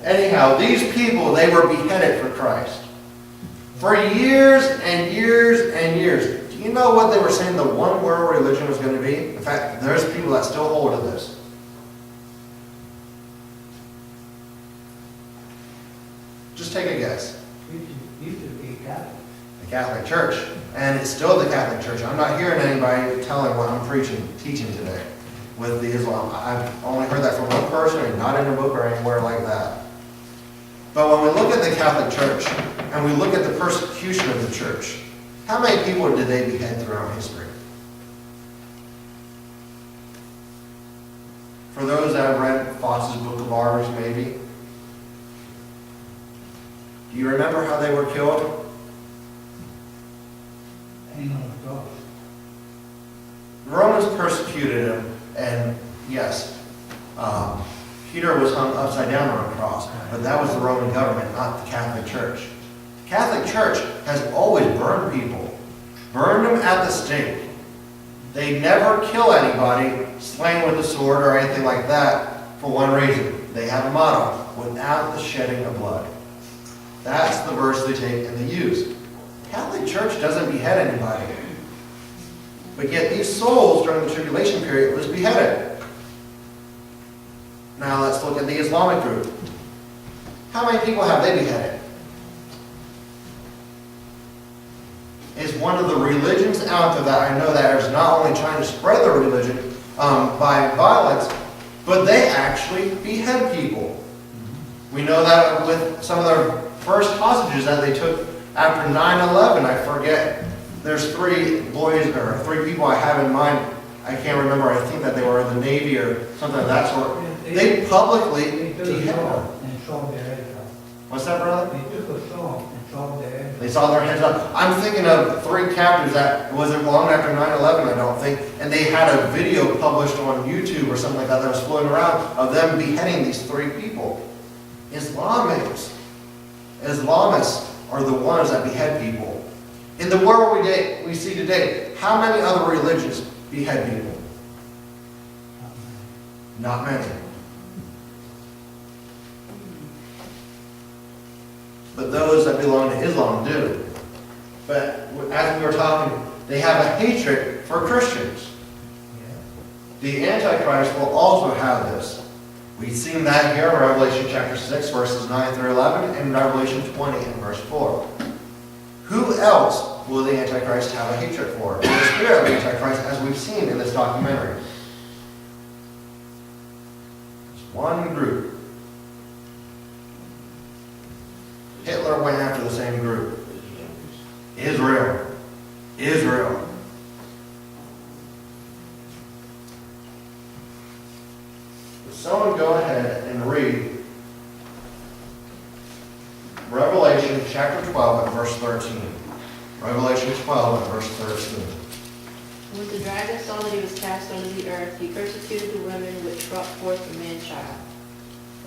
Anyhow, these people, they were beheaded for Christ. For years and years and years. Do you know what they were saying the one world religion was going to be? In fact, there's people that still hold to this. Just take a guess. Used to be Catholic. The Catholic Church. And it's still the Catholic Church. I'm not hearing anybody telling what I'm teaching today with the Islam. I've only heard that from one person and not in a book or anywhere like that. But when we look at the Catholic Church and we look at the persecution of the church, how many people did they behead throughout history? For those that have read Foss's Book of Martyrs, maybe. Do you remember how they were killed? Hang on the cross. The Romans persecuted him, and yes, Peter was hung upside down on a cross, but that was the Roman government, not the Catholic Church. The Catholic Church has always burned people, burned them at the stake. They never kill anybody slain with a sword or anything like that for one reason. They have a motto, without the shedding of blood. That's the verse they take and they use. The Catholic Church doesn't behead anybody. But yet these souls during the tribulation period was beheaded. Now let's look at the Islamic group. How many people have they beheaded? It's one of the religions out there that I know that is not only trying to spread their religion by violence, but they actually behead people. We know that with some of their first hostages that they took after 9/11. I forget. There's three boys or three people I have in mind. I can't remember. I think that they were in the Navy or something of that sort. They publicly beheaded them. And sawed their heads off. What's that, brother? They took a saw and sawed their heads off. They saw their heads up. I'm thinking of three captives that wasn't long after 9/11, I don't think, and they had a video published on YouTube or something like that that was floating around of them beheading these three people. Islamists are the ones that behead people. In the world we see today, how many other religions behead people? Not many. But those that belong to Islam do. But as we were talking, they have a hatred for Christians. The Antichrist will also have this. We've seen that here in Revelation chapter 6, verses 9 through 11, and Revelation 20 and verse 4. Who else will the Antichrist have a hatred for? The spirit of the Antichrist, as we've seen in this documentary. There's one group. Hitler went after the same group. Israel. Israel. Someone go ahead and read Revelation chapter 12 and verse 13. Revelation 12 and verse 13. When the dragon saw that he was cast under the earth, he persecuted the women which brought forth the man-child.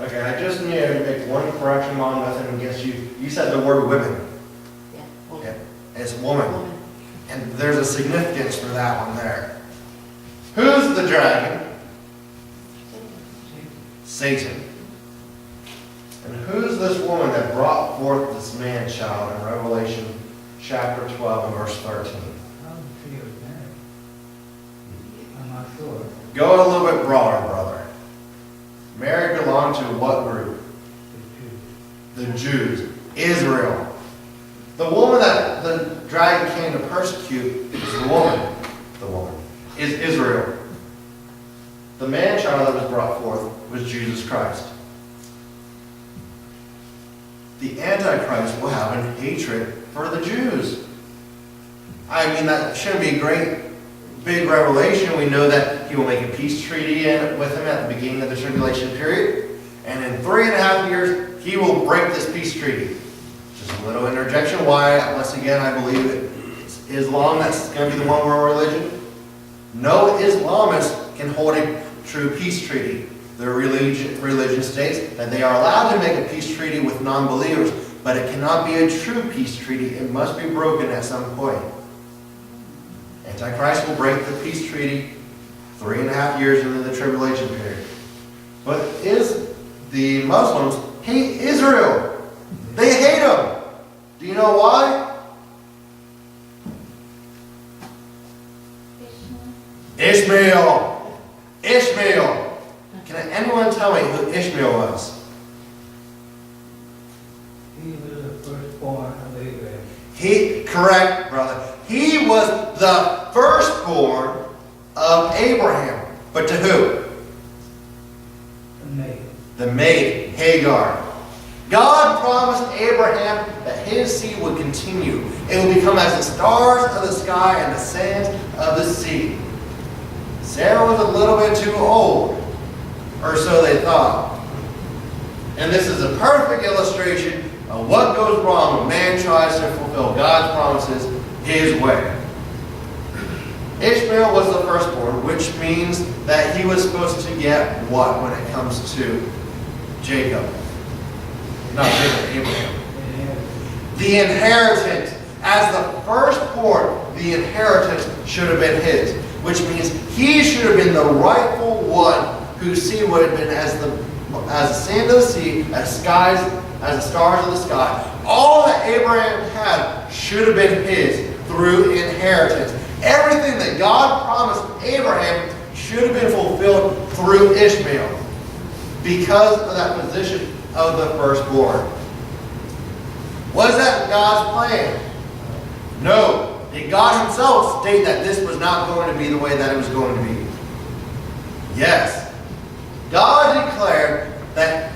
Okay, I just need to make one correction on nothing against you. You said the word women. Yeah, woman. Yeah, it's woman. Woman. And there's a significance for that one there. Who's the dragon? Satan. And who's this woman that brought forth this man-child in Revelation chapter 12 and verse 13? How did she was married? I'm not sure. Go a little bit broader, brother. Mary belonged to what group? The Jews. Israel. The woman that the dragon came to persecute is the woman. The woman is Israel. The man-child that was brought forth was Jesus Christ. The Antichrist will have a hatred for the Jews. I mean, that shouldn't be a great big revelation. We know that he will make a peace treaty with him at the beginning of the tribulation period. And in 3.5 years, he will break this peace treaty. Just a little interjection why, once again, I believe it's Islam that's going to be the one world religion. No Islamist can hold a true peace treaty. Their religion states that they are allowed to make a peace treaty with non-believers, but it cannot be a true peace treaty. It must be broken at some point. Antichrist will break the peace treaty 3.5 years into the tribulation period. But the Muslims hate Israel. They hate him. Do you know why? Ishmael. Ishmael. Can anyone tell me who Ishmael was? He was the firstborn of Abraham. Correct, brother. He was the firstborn of Abraham. But to who? The maid. The maid, Hagar. God promised Abraham that his seed would continue. It would become as the stars of the sky and the sands of the sea. Sarah was a little bit too old, or so they thought. And this is a perfect illustration of what goes wrong when man tries to fulfill God's promises his way. Ishmael was the firstborn, which means that he was supposed to get what when it comes to Jacob? Not Jacob, Abraham. The inheritance. As the firstborn, the inheritance should have been his, which means he should have been the rightful one whose seed would have been as the sand of the sea, as the stars of the sky. All that Abraham had should have been his through inheritance. Everything that God promised Abraham should have been fulfilled through Ishmael because of that position of the firstborn. Was that God's plan? No. Did God himself state that this was not going to be the way that it was going to be? Yes. God declared that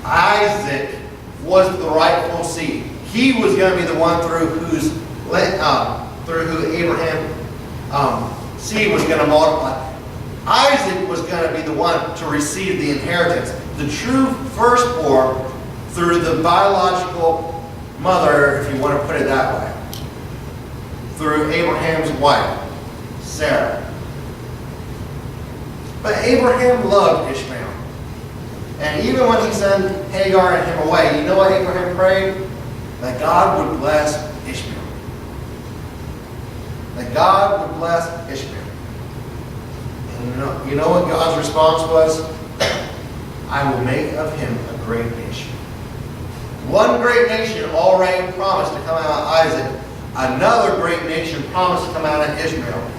Isaac was the rightful seed. He was going to be the one through who Abraham's seed was going to multiply. Isaac was going to be the one to receive the inheritance. The true firstborn through the biological mother, if you want to put it that way. Through Abraham's wife, Sarah. But Abraham loved Ishmael. And even when he sent Hagar and him away, you know what Abraham prayed? That God would bless Ishmael. That God would bless Ishmael. And you know what God's response was? I will make of him a great nation. One great nation already promised to come out of Isaac. Another great nation promised to come out of Ishmael.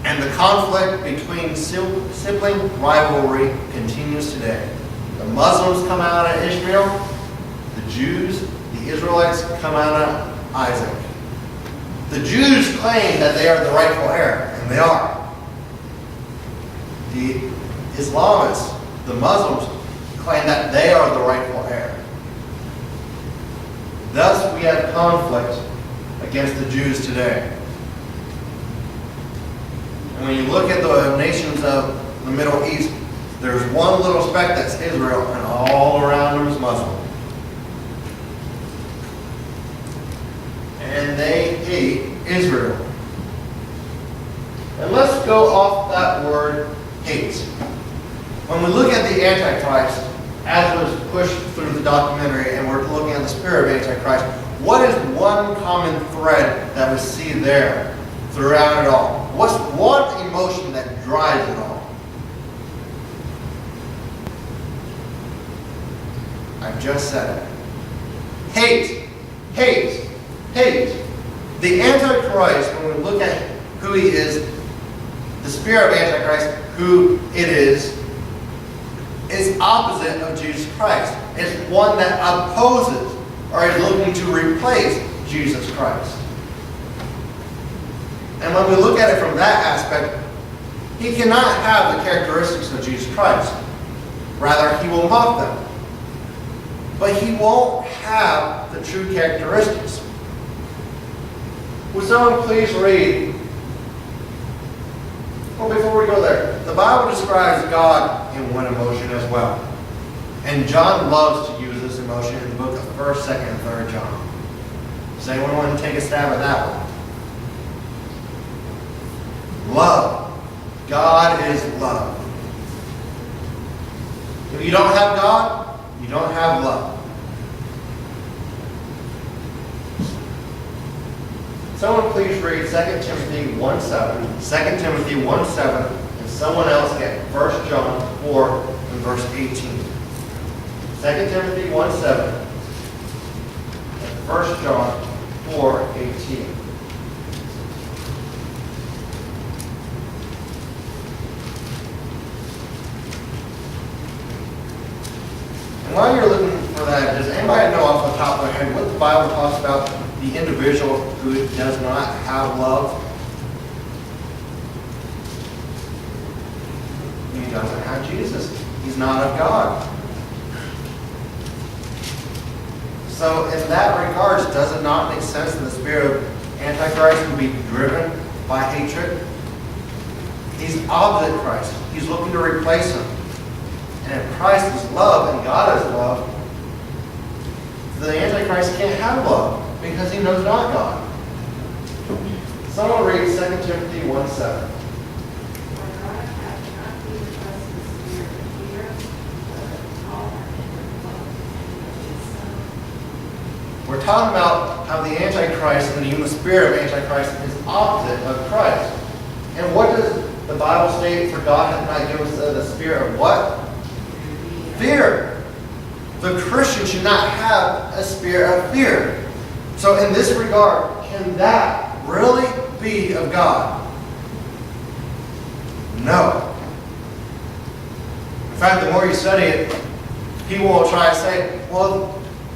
And the conflict between sibling rivalry continues today. The Muslims come out of Ishmael. The Jews, the Israelites, come out of Isaac. The Jews claim that they are the rightful heir, and they are. The Islamists, the Muslims, claim that they are the rightful heir. Thus, we have conflict against the Jews today. And when you look at the nations of the Middle East, there's one little speck that's Israel, and all around them is Muslim. And they hate Israel. And let's go off that word, hate. When we look at the Antichrist, as was pushed through the documentary, and we're looking at the spirit of Antichrist, what is one common thread that we see there throughout it all? What's one emotion that drives it all? I've just said it. Hate. Hate. Hate. The Antichrist, when we look at who he is, the spirit of Antichrist, who it is opposite of Jesus Christ. It's one that opposes or is looking to replace Jesus Christ. And when we look at it from that aspect, he cannot have the characteristics of Jesus Christ. Rather, he will mock them. But he won't have the true characteristics. Would someone please read? Well, before we go there, the Bible describes God in one emotion as well. And John loves to use this emotion in the book of 1st, 2nd, and 3rd John. Does anyone want to take a stab at that one? Love. God is love. If you don't have God, you don't have love. Someone please read 2 Timothy 1:7, 2 Timothy 1:7, and Someone else get 1 John 4 and verse 18. 2 Timothy 1:7. 1 John 4:18. And while you're looking for that, does anybody know off the top of their head what the Bible talks about the individual who does not have love? He doesn't have Jesus. He's not of God. So in that regards, does it not make sense that the spirit of Antichrist would be driven by hatred? He's opposite Christ. He's looking to replace him. And if Christ is love and God is love, the Antichrist can't have love because he knows not God. Someone read 2 Timothy 1:7. We're talking about how the Antichrist and even the spirit of Antichrist is opposite of Christ. And what does the Bible state? For God hath not given us the spirit of what? Fear. The Christian should not have a spirit of fear. So in this regard, can that really be of God? No. In fact, the more you study it, people will try to say, well,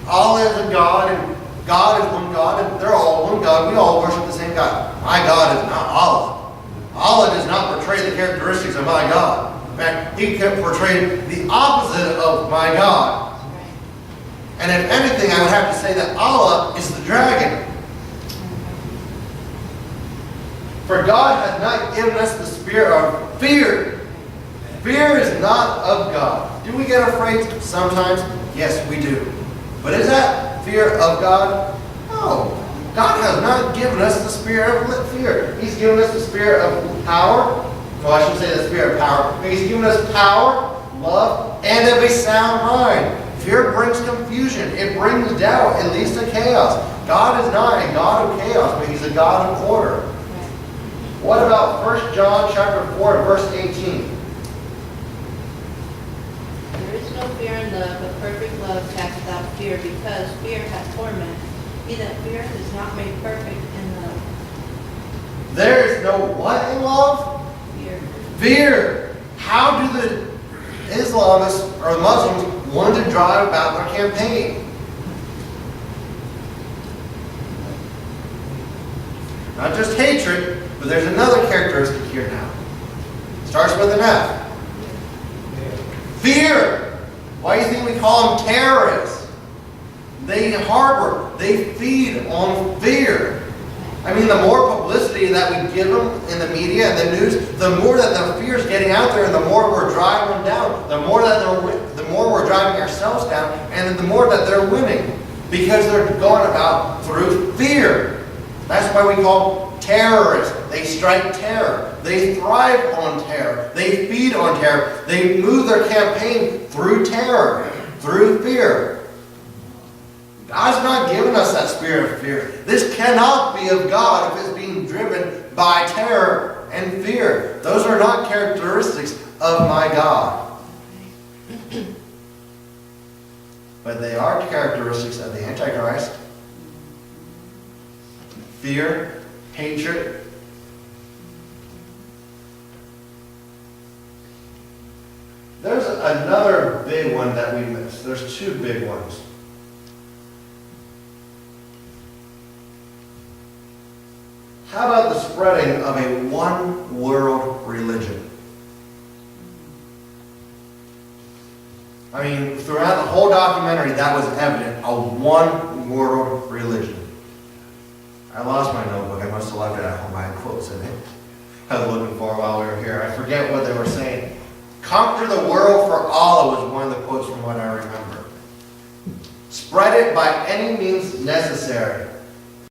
Allah is a God, and God is one God, and they're all one God. We all worship the same God. My God is not Allah. Allah does not portray the characteristics of my God. In fact, he can portray the opposite of my God. And if anything, I would have to say that Allah is the dragon. For God hath not given us the spirit of fear. Fear is not of God. Do we get afraid sometimes? Yes, we do. But is that fear of God? No. God has not given us the spirit of fear. He's given us the spirit of power. Well, I should say the spirit of power. But He's given us power, love, and of a sound mind. Fear brings confusion. It brings doubt. It leads to chaos. God is not a God of chaos, but He's a God of order. What about 1 John chapter 4 and verse 18? There is no fear in love, but perfect love casteth out fear, because fear hath torment. He that feareth is not made perfect in love. There is no what in love? Fear. Fear. How do the Islamists or Muslims want to drive about their campaign? Not just hatred, but there's another characteristic here now. Starts with an F. Fear. Why do you think we call them terrorists? They harbor, they feed on fear. I mean, the more publicity that we give them in the media and the news, the more that the fear is getting out there, and the more we're driving them down. The more we're driving ourselves down, and the more that they're winning, because they're going about through fear. That's why we call terrorists. They strike terror. They thrive on terror. They feed on terror. They move their campaign through terror, through fear. God's not given us that spirit of fear. This cannot be of God if it's being driven by terror and fear. Those are not characteristics of my God. But they are characteristics of the Antichrist. Fear, hatred. There's another big one that we missed. There's two big ones. How about the spreading of a one-world religion? I mean, throughout the whole documentary, that was evident, a one-world religion. I lost my notebook. I must have left it at home. I had quotes in it. I was looking for it while we were here. I forget what they were saying. Conquer the world for Allah was one of the quotes from what I remember. Spread it by any means necessary.